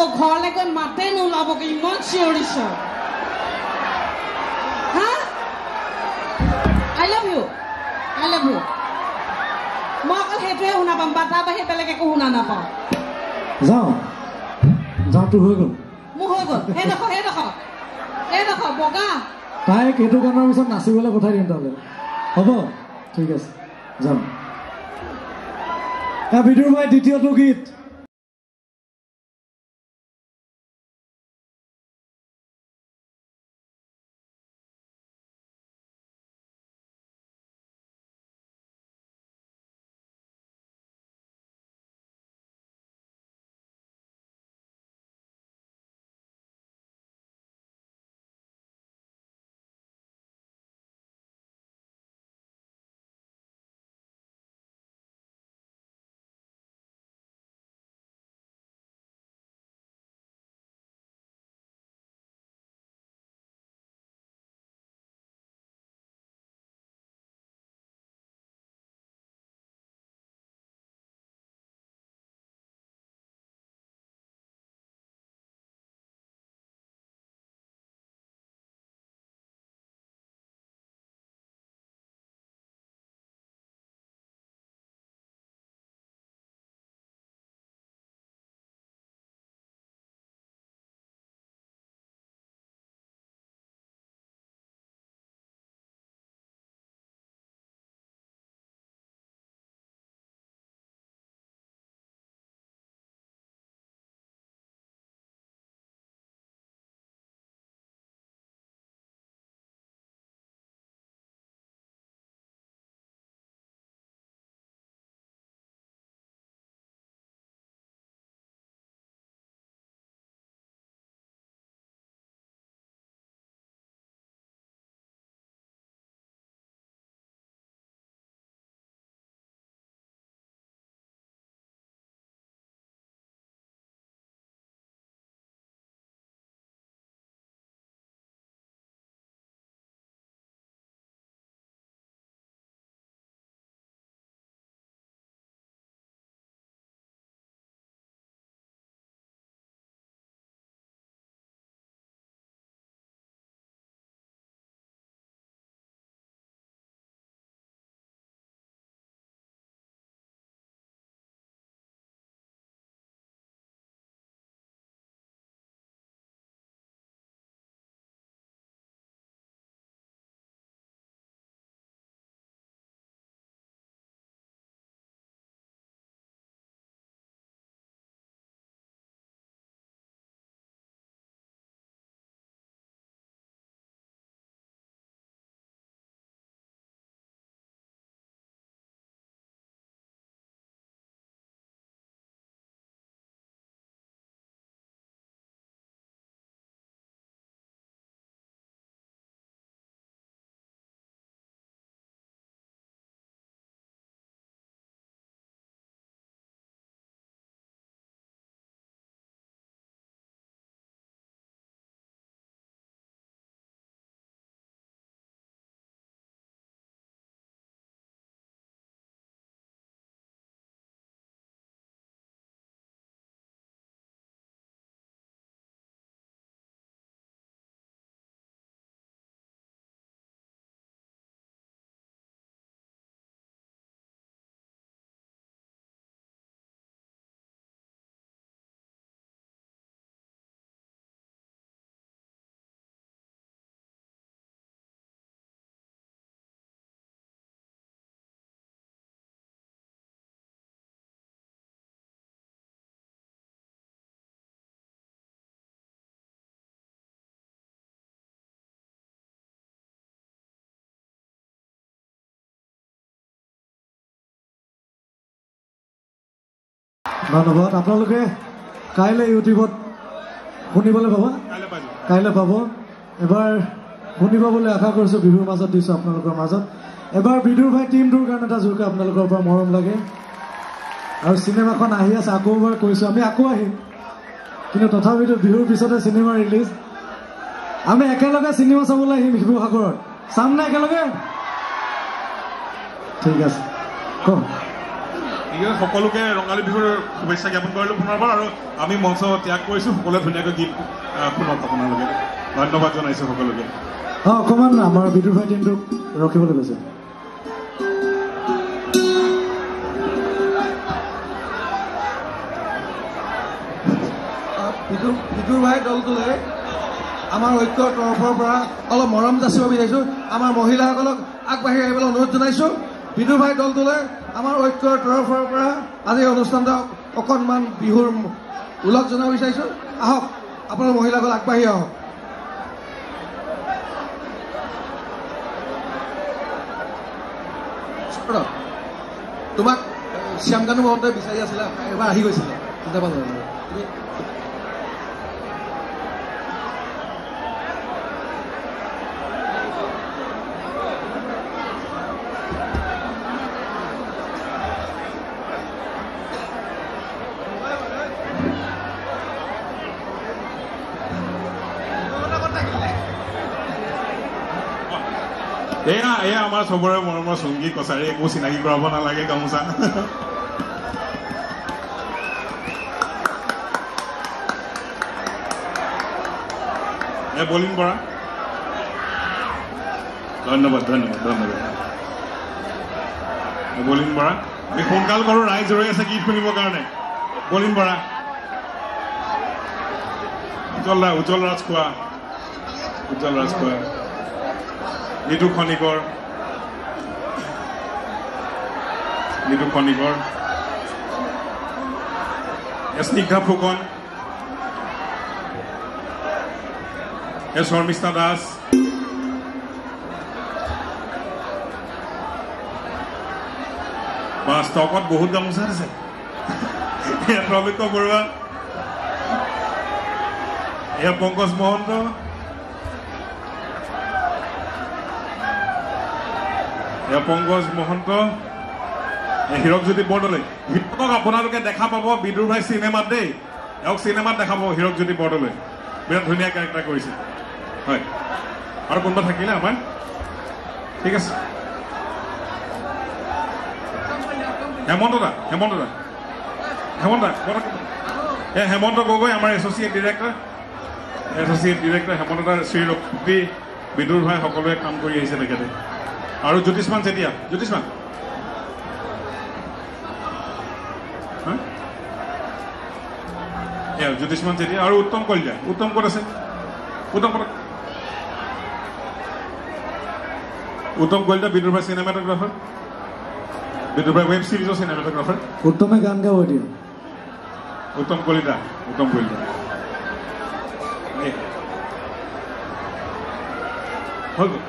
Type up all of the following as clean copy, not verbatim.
আকৌ ঘৰলৈ গৈ মাতে নোলাবগৈ ইমান চিঞৰিছ হা আই লাভ ইউ মই অকল সেইটোৱে শুনা পাম বা তাৰ বাহিৰে বেলেগ একো শুনা নাপাওঁ যাওঁ তোৰ হৈ গ'ল মোৰ হৈ গ'ল এইডোখৰ বগা তাইক এইটো গানৰ পিছত নাচিবলৈ পঠাই দিম তালৈ হ'ব ঠিক আছে যাম বিদুৰ ভাই দ্বিতীয়টো গীত ধন্যবাদ আপোনালোকে কাইলৈ ইউটিউবত শুনিবলৈ পাব কাইলৈ পাব এবাৰ শুনিব বুলি আশা কৰিছোঁ বিহুৰ মাজত দিছোঁ আপোনালোকৰ মাজত এবাৰ বিদুৰ ভাই টিমটোৰ কাৰণে এটা জোৰকৈ আপোনালোকৰ পৰা মৰম লাগে আৰু চিনেমাখন আহি আছে আকৌ এবাৰ কৈছোঁ আমি আকৌ আহিম কিন্তু তথাপিতো বিহুৰ পিছতে চিনেমা ৰিলিজ আমি একেলগে চিনেমা চাবলৈ আহিম শিৱসাগৰত চাম নে একেলগে ঠিক আছে কওক এইখিনি সকলোকে ৰঙালী বিহুৰ শুভেচ্ছা জ্ঞাপন কৰিলোঁ পুনৰবাৰ আৰু আমি মঞ্চ ত্যাগ কৰিছোঁ সকলোৱে ধুনীয়াকৈ গীত শুনক আপোনালোকে ধন্যবাদ জনাইছোঁ সকলোকে অকণমান আমাৰ বিদুৰ ভাই টিমটোক ৰখিবলৈ কৈছে বিদুৰ ভাই দলটোলে আমাৰ ঐক্যৰ তৰফৰ পৰা অলপ মৰম যাচিব বিচাৰিছোঁ আমাৰ মহিলাসকলক আগবাঢ়ি আহিবলৈ অনুৰোধ জনাইছোঁ বিদুৰ ভাই দলটোলে আমাৰ ঐক্যৰ তৰফৰ পৰা আজি অনুষ্ঠানটো অকণমান বিহুৰ উল্লেখ জনাব বিচাৰিছোঁ আহক আপোনালোক মহিলাসকল আগবাঢ়ি আহক তোমাক শ্যামকানু মহন্তই বিচাৰি আছিলা এবাৰ আহি গৈছিলে চিন্তা পাব এয়া আমাৰ চবৰে মৰমৰ সংগী কছাৰী একো চিনাকি কৰাব নালাগে গামোচা বলিন বৰা ধন্যবাদ ধন্যবাদ ধন্যবাদ বলিন বৰা আমি সোনকাল কৰোঁ ৰাইজ ৰৈ আছে গীত শুনিবৰ কাৰণে বলিন বৰা উজ্জ্বল ৰাজখোৱা নিতু খনিকৰ স্নিগ্ধা ফুকন শৰ্মিষ্ঠা দাস বা ষ্টকত বহুত গামোচা আছে প্ৰবীক্ষ বৰুৱা এয়া পংকজ মহন্ত হীৰকজ্যোতি বৰদলৈ হীৰকক আপোনালোকে দেখা পাব বিদুৰ ভাই চিনেমাত দেই এওঁক চিনেমাত দেখা পাব হীৰকজ্যোতি বৰদলৈ বিৰাট ধুনীয়া কেৰেক্টাৰ কৰিছে হয় আৰু কোনোবা থাকিলে আমাৰ ঠিক আছে হেমন্ত হেমন্ত গগৈ আমাৰ এছ'চিয়েট ডিৰেক্টৰ হেমন্ত দা শ্ৰীৰক্তি বিদুৰ ভাই সকলোৱে কাম কৰি আহিছে তেখেতে আৰু জ্যোতিষ্মান চেতিয়া আৰু উত্তম কলিতা ক'ত আছে উত্তম কলিতা বিদুৰ ভাই চিনেমাটোগ্ৰাফাৰ বিদুৰ ভাই ৱেব ছিৰিজৰ চিনেমাটোগ্ৰাফাৰ উত্তমে গান গাব দিয়ে উত্তম কলিতা হৈ গ'ল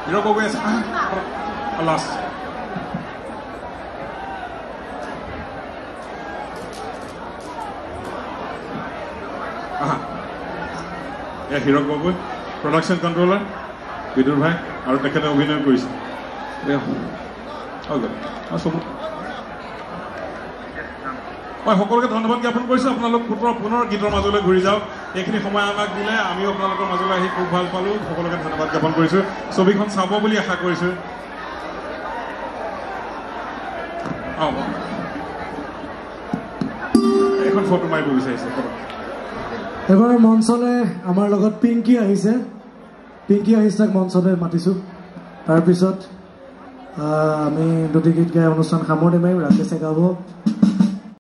হীৰক গগৈ আছে লাষ্ট হীৰক গগৈ প্ৰডাকশ্যন কণ্ট্ৰলাৰ বিদুৰ ভাই আৰু তেখেতে অভিনয় কৰিছে মই সকলোকে ধন্যবাদ জ্ঞাপন কৰিছোঁ আপোনালোক পুনৰ গীতৰ মাজলৈ ঘূৰি যাওক এইখিনি সময় আমাক দিলে আমিও আপোনালোকৰ মাজলৈ আহি খুব ভাল পালোঁ সকলোকে ধন্যবাদ জ্ঞাপন কৰিছোঁ ছবিখন চাব বুলি আশা কৰিছোঁ এখন ফটো মাৰিব বিচাৰিছে এবাৰ মঞ্চলৈ আমাৰ লগত পিংকি আহিছে তাক মঞ্চলৈ মাতিছোঁ তাৰপিছত আমি দুটি গীত গাই অনুষ্ঠান সামৰণি মাৰিম ৰাকেশে গাব